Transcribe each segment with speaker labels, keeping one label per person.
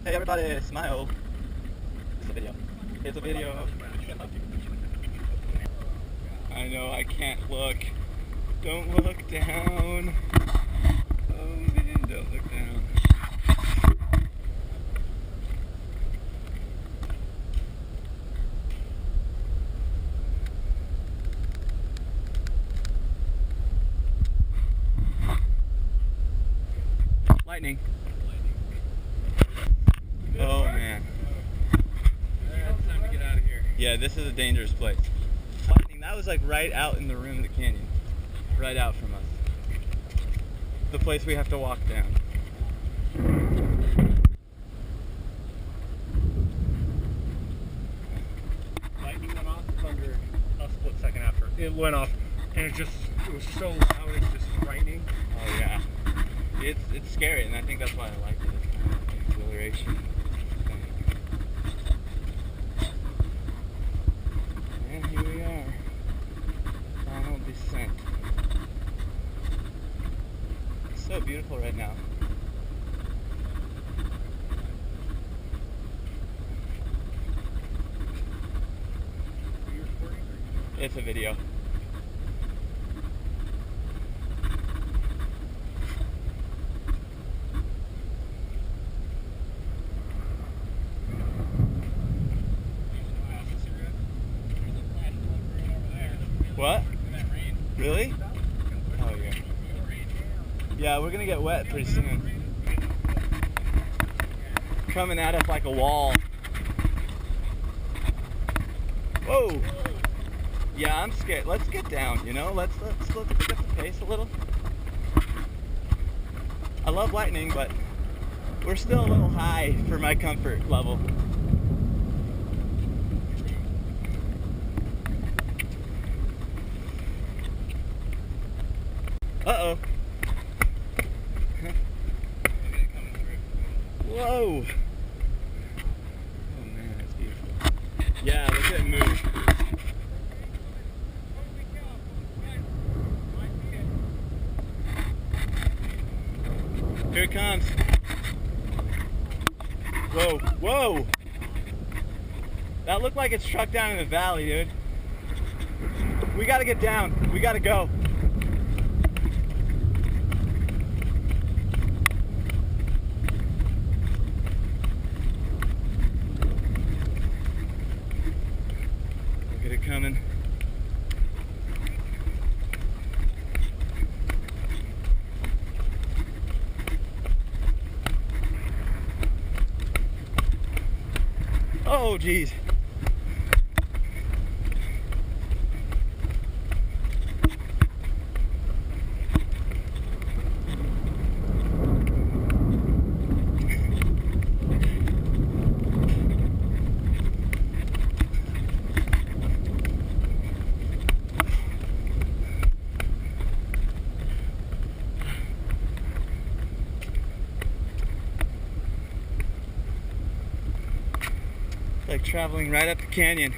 Speaker 1: Hey everybody, smile. It's a video. It's a video. I know, I can't look. Don't look down. Oh man, don't look down. Lightning. Oh man. It's time to get out of here. Yeah, this is a dangerous place. Lightning, that was like right out in the rim of the canyon. Right out from us. The place we have to walk down.
Speaker 2: Lightning went off, thunder a split second after. It went off and it was so loud, it's just frightening.
Speaker 1: Oh yeah. It's scary, and I think that's why I like it. It's kind of like an exhilaration thing. And here we are. Final descent. It's so beautiful right now.
Speaker 2: Are you recording?
Speaker 1: It's a video. What? Really? Oh yeah. Yeah, we're gonna get wet pretty soon. Coming at us like a wall. Whoa! Yeah, I'm scared. Let's get down, you know? Let's pick up the pace a little. I love lightning, but we're still a little high for my comfort level. Uh-oh. Whoa. Oh man, that's beautiful. Yeah, look at it move. Here it comes. Whoa, whoa. That looked like it's struck down in the valley, dude. We gotta get down. We gotta go. It coming. Oh geez. Like traveling right up the canyon.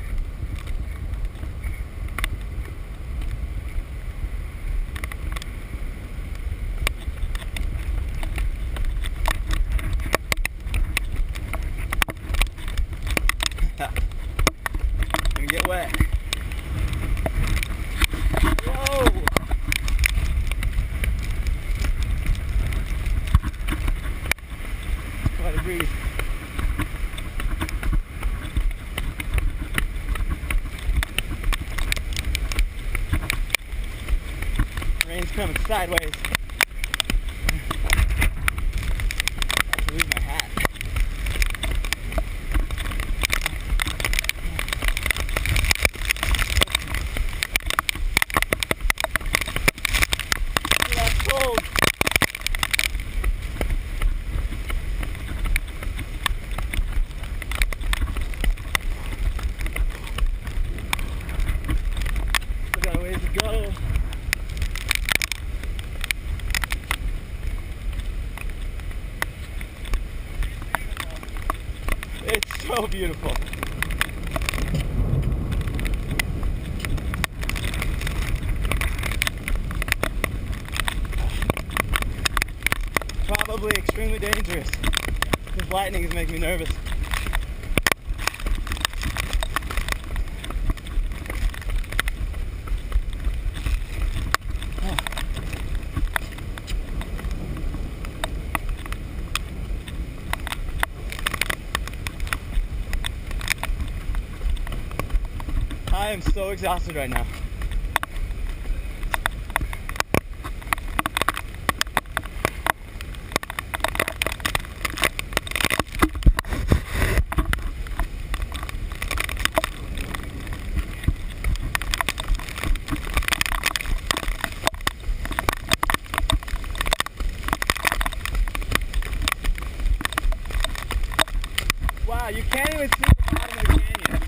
Speaker 1: Gonna get wet. Whoa! Quite a breeze. Rain's coming sideways. I lose my hat. Ooh, that's cold. Still got a ways to go. It's so beautiful. Probably extremely dangerous. This lightning is making me nervous. I am so exhausted right now. Wow, you can't even see the bottom of the canyon.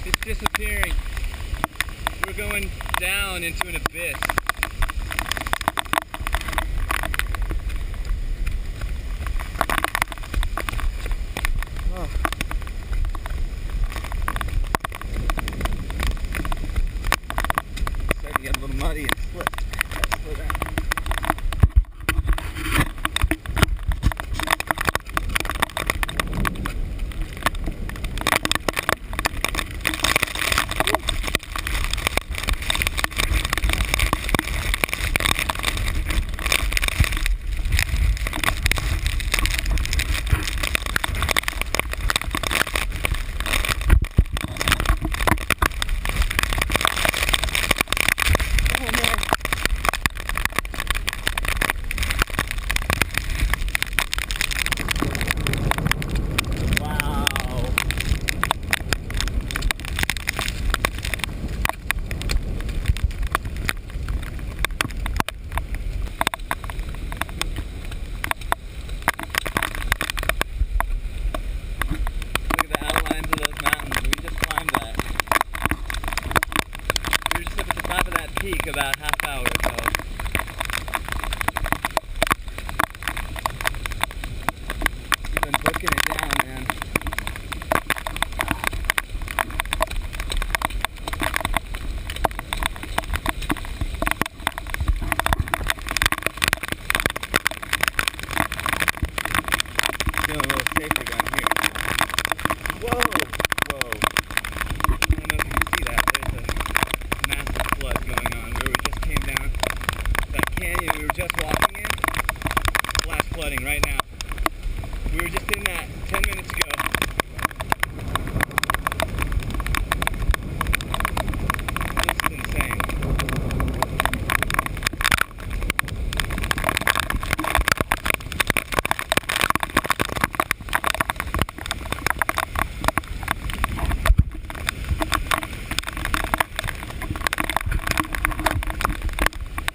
Speaker 1: It's disappearing. We're going down into an abyss. Oh. It's starting to get a little muddy and slip. Gotta slow down. Peak about half hour ago. Been booking it down, man. Feeling a little safer down here. Whoa! Whoa. I don't know if you can see that. There's a massive flood going on where we just came down that canyon we were just walking in. Flash flooding right now. We were just in that 10 minutes ago. This is insane.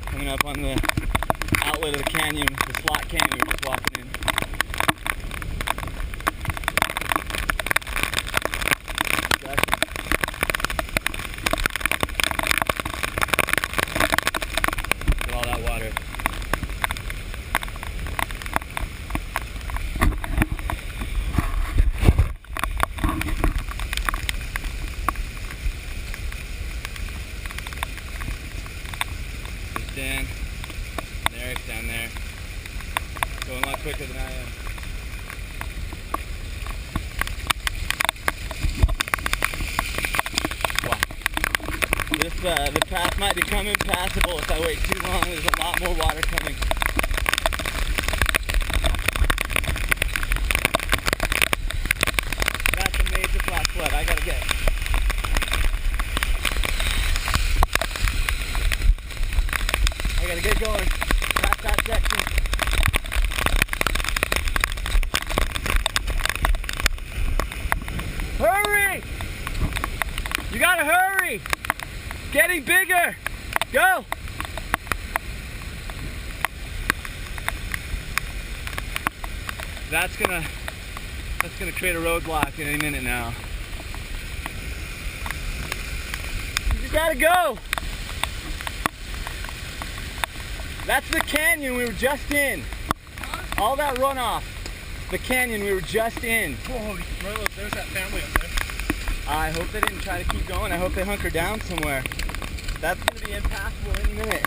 Speaker 1: Coming up on the outlet of the canyon, the slot canyon we were just walking in. Look at all that water. There's Dan and Eric down there. Going a lot quicker than I am. The path might become impassable if I wait too long. There's a lot more water coming. That's a major flash flood. I gotta get. I gotta get going. Past that section. Hurry! You gotta hurry! Getting bigger! Go! That's gonna create a roadblock in any minute now. You gotta go! That's the canyon we were just in. All that runoff. The canyon we were just in.
Speaker 2: Holy, there's that family up there.
Speaker 1: I hope they didn't try to keep going. I hope they hunker down somewhere. That's going to be impassable any minute.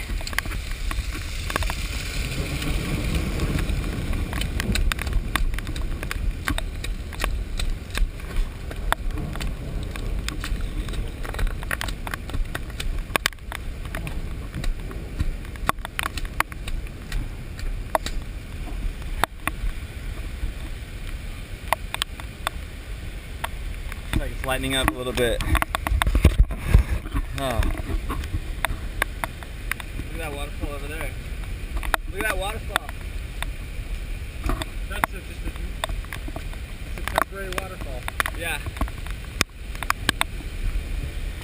Speaker 1: Like it's lightening up a little bit. Oh. Look at that waterfall over there. Look at that waterfall.
Speaker 2: That's just a temporary waterfall.
Speaker 1: Yeah.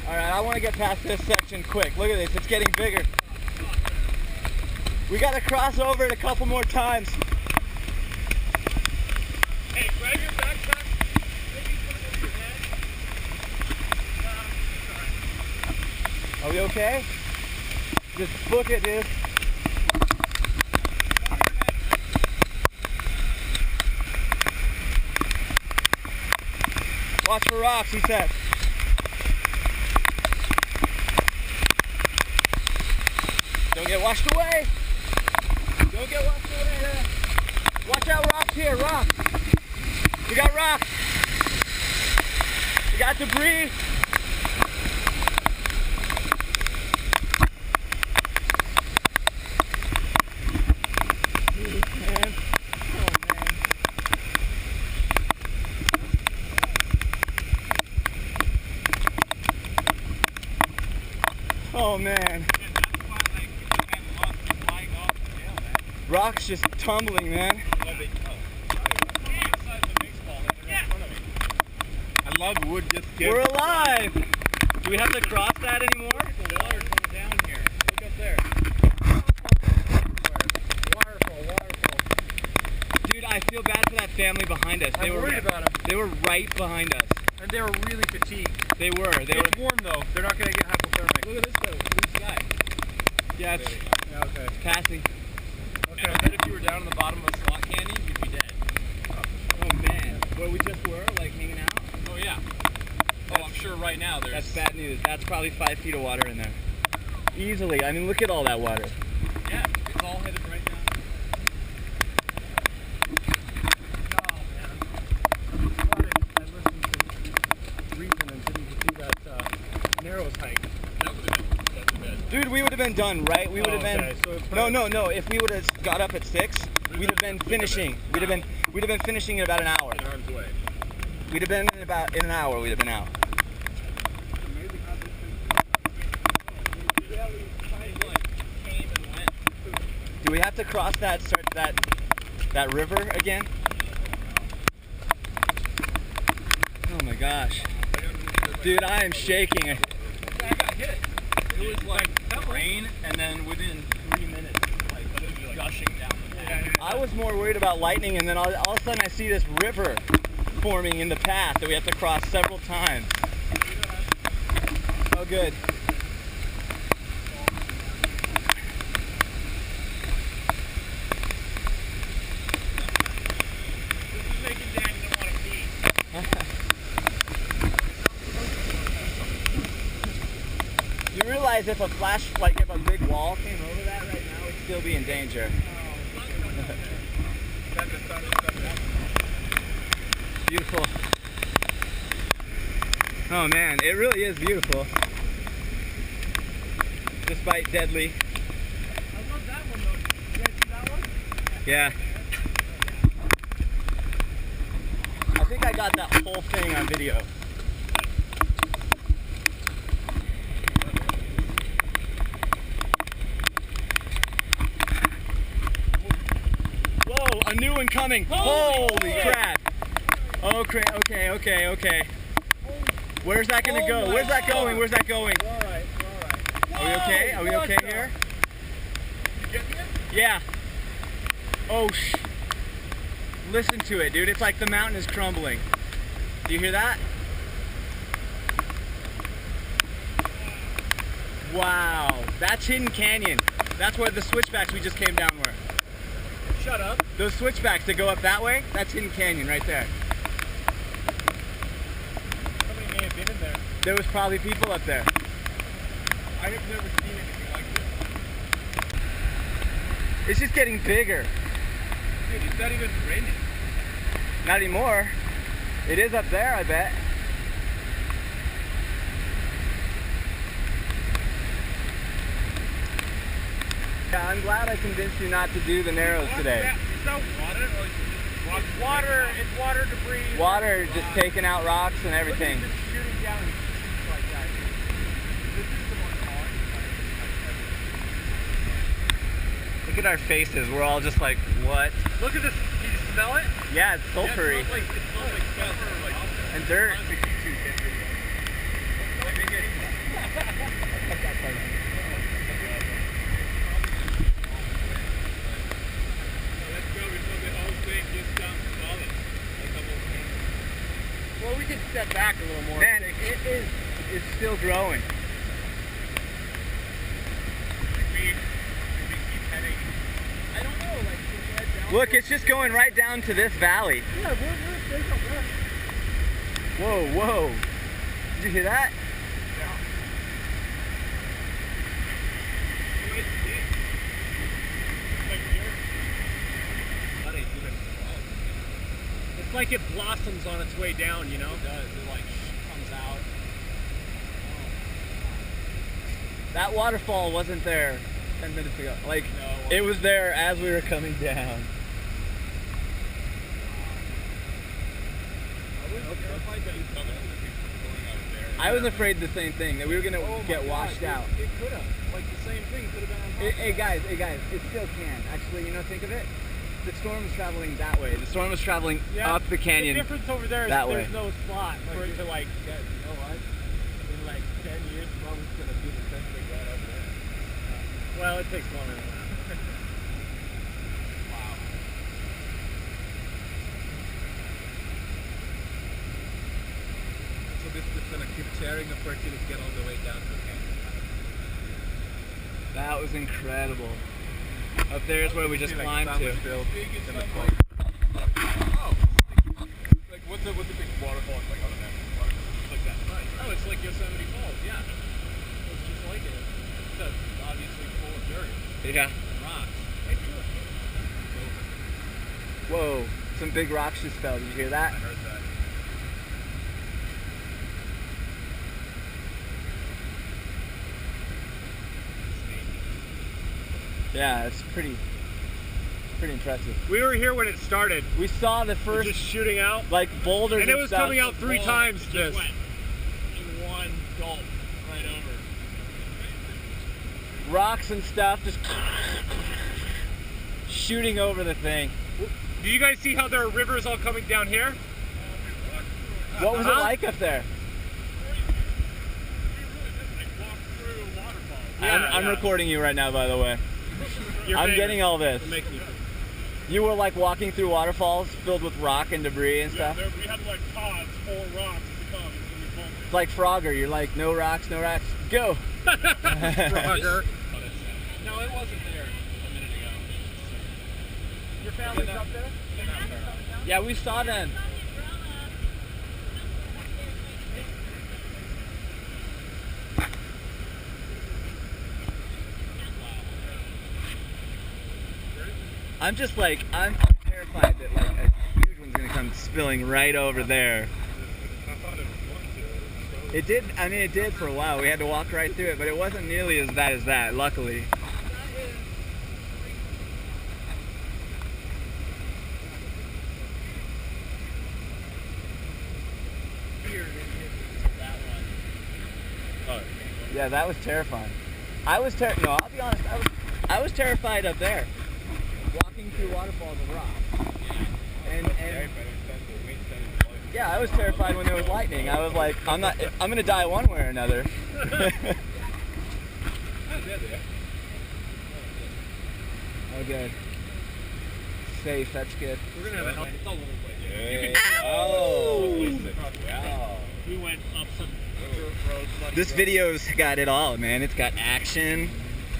Speaker 1: Alright, I want to get past this section quick. Look at this, it's getting bigger. We got to cross over it a couple more times.
Speaker 2: Hey, grab your backpack.
Speaker 1: Are we okay? Just book it, dude. Watch for rocks, he said. Don't get washed away. Don't get washed away there. Watch out, rocks here, rocks. We got rocks. We got debris. Oh man. Rocks just tumbling, man.
Speaker 2: I love wood just
Speaker 1: We're alive! Do we have to cross that anymore?
Speaker 2: The water coming down here. Look up there. Waterfall.
Speaker 1: Dude, I feel bad for that family behind us.
Speaker 2: I'm worried about them.
Speaker 1: They were right behind us.
Speaker 2: And they were really fatigued.
Speaker 1: They were.
Speaker 2: It's warm though. They're not going to get hypothermic.
Speaker 1: Look at this though, blue sky. Yeah, it's
Speaker 2: okay.
Speaker 1: passing.
Speaker 2: Okay. I bet if you were down in the bottom of a slot canyon, you'd be dead.
Speaker 1: Oh man. Where we just were, like hanging out?
Speaker 2: Oh yeah. Oh, I'm sure right now there's...
Speaker 1: That's bad news. That's probably 5 feet of water in there. Easily. I mean, look at all that water.
Speaker 2: Yeah, it's all headed right down. Oh man. I listened to Reason and didn't see that Narrows hike. That would have been the best.
Speaker 1: Dude, we would have been done, right? We would have been...
Speaker 2: Okay, so it's
Speaker 1: No. If we would have got up at 6, we'd have been finishing. We'd have been finishing in about an hour.
Speaker 2: 10 arms away.
Speaker 1: We'd have been in an hour. We'd have been out. Do we have to cross that river again? Oh my gosh, dude, I am shaking.
Speaker 2: I got hit. It was like rain, and then within 3 minutes, like gushing down.
Speaker 1: I was more worried about lightning, and then all of a sudden I see this river forming in the path that we have to cross several times. Oh, good.
Speaker 2: This is making Danny not want to pee.
Speaker 1: You realize if a if a big wall came over that right now, we'd still be in danger. Beautiful. Oh man, it really is beautiful. Despite deadly.
Speaker 2: I love that one though. You guys see that one?
Speaker 1: Yeah. I think I got that whole thing on video. Whoa, a new one coming. Holy crap. Okay. Where's that gonna go? Where's that going? Where's that going?
Speaker 2: We're alright.
Speaker 1: Are we okay? Are we okay here?
Speaker 2: You getting it?
Speaker 1: Yeah. Oh, listen to it, dude. It's like the mountain is crumbling. Do you hear that? Wow. That's Hidden Canyon. That's where the switchbacks we just came down were.
Speaker 2: Shut up.
Speaker 1: Those switchbacks that go up that way, that's Hidden Canyon right there.
Speaker 2: Somebody may have been in there.
Speaker 1: There was probably people up there.
Speaker 2: I have never seen anything like this.
Speaker 1: It's just getting bigger.
Speaker 2: Dude, it's not even raining.
Speaker 1: Not anymore. It is up there, I bet. Yeah, I'm glad I convinced you not to do the Narrows today.
Speaker 2: Is that water or is it just rock? It's water. It's water debris.
Speaker 1: Water just taking out rocks and everything.
Speaker 2: Look at it just shooting down like that. This is the one hard.
Speaker 1: Look at our faces. We're all just like, what?
Speaker 2: Look at this. Can you smell it?
Speaker 1: Yeah, it's sulfury.
Speaker 2: Yeah, it smells like sulfur
Speaker 1: And dirt.
Speaker 2: Well, we can step back a little more.
Speaker 1: Man, it's still growing.
Speaker 2: I don't know, like,
Speaker 1: Look, it's just going right down to this valley.
Speaker 2: yeah, there's no rest.
Speaker 1: Whoa, whoa. Did you hear that?
Speaker 2: It's like it blossoms on its way down, you know? It does. It like comes out.
Speaker 1: That waterfall wasn't there 10 minutes ago. Like,
Speaker 2: No,
Speaker 1: it was there as we were coming down. I was afraid the same thing, that we were going to get washed out.
Speaker 2: It could have. Like the same thing could have been on top.
Speaker 1: Hey guys, it still can. Actually, you know, think of it. The storm was traveling that way. The storm was traveling up the canyon.
Speaker 2: The difference over there is
Speaker 1: that
Speaker 2: there's
Speaker 1: way.
Speaker 2: no spot for it to like get, you know what? In like 10 years, Mom was going to do the same thing right up there. Well, it takes longer than that. Wow. So this is going to keep tearing apart till it get all the way down to the canyon.
Speaker 1: That was incredible. Up there is where we just climbed to.
Speaker 2: Oh, like what's the big waterfall like other than like that? Oh, it's like Yosemite Falls, yeah. It's just like it. It's obviously full of dirt.
Speaker 1: Yeah.
Speaker 2: Rocks.
Speaker 1: Whoa, some big rocks just fell. Did you hear that?
Speaker 2: I heard that.
Speaker 1: Yeah, it's pretty impressive.
Speaker 2: We were here when it started.
Speaker 1: We saw the first,
Speaker 2: Just shooting out.
Speaker 1: like, boulders
Speaker 2: And it was
Speaker 1: stuff.
Speaker 2: coming out 3 times this.
Speaker 3: Went in one gulp right over.
Speaker 1: Rocks and stuff just shooting over the thing.
Speaker 2: Do you guys see how there are rivers all coming down here?
Speaker 1: What was it like up there? I'm recording you right now, by the way. I'm getting all this. You were like walking through waterfalls filled with rock and debris and stuff?
Speaker 3: We had like pods full of rocks to come and we pulled
Speaker 1: It's like Frogger. You're like, no rocks, go.
Speaker 2: Frogger.
Speaker 3: No, it wasn't there a minute ago.
Speaker 2: Your family's up there?
Speaker 1: Yeah, we saw them. I'm just like, I'm terrified that like a huge one's gonna come spilling right over there. It did, I mean it did for a while. We had to walk right through it, but it wasn't nearly as bad as that, luckily. Yeah, that was terrifying. No, I'll be honest, I was terrified up there. Walking through waterfalls of rock. And yeah, I was terrified when there was lightning. I was like, I'm gonna die one way or another. Oh good. Safe, that's good.
Speaker 2: We're gonna have a little bit.
Speaker 1: Oh!
Speaker 3: Wow. We went up some roads.
Speaker 1: This video's got it all, man. It's got action.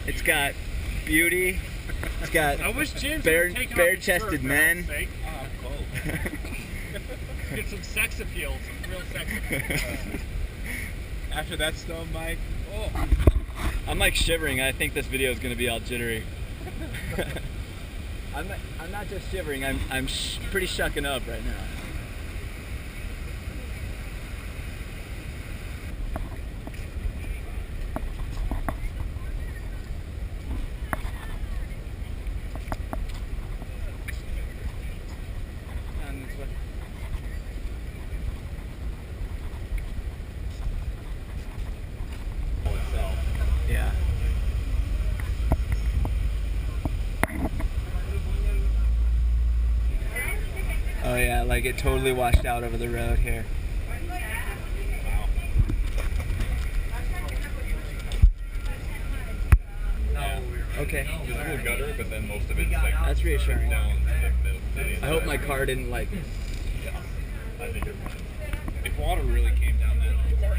Speaker 1: It's got beauty. It's got
Speaker 2: I wish James would take off his
Speaker 1: bare-chested
Speaker 2: shirt, for
Speaker 1: men.
Speaker 2: God's sake.
Speaker 3: Oh, I'm cold.
Speaker 2: Get some sex appeal, some real sex appeal.
Speaker 3: After that stone, Mike. Oh.
Speaker 1: I'm like shivering. I think this video is gonna be all jittery. I'm not just shivering. I'm pretty shucking up right now. Down this way. Yeah. Oh yeah, like it totally washed out over the road here.
Speaker 3: Yeah.
Speaker 1: Okay.
Speaker 3: It's a gutter, but then most of it's like
Speaker 1: That's reassuring.
Speaker 3: down to the middle.
Speaker 1: I hope my car didn't like.
Speaker 3: Yeah, I think you're fine. If water really came down that far,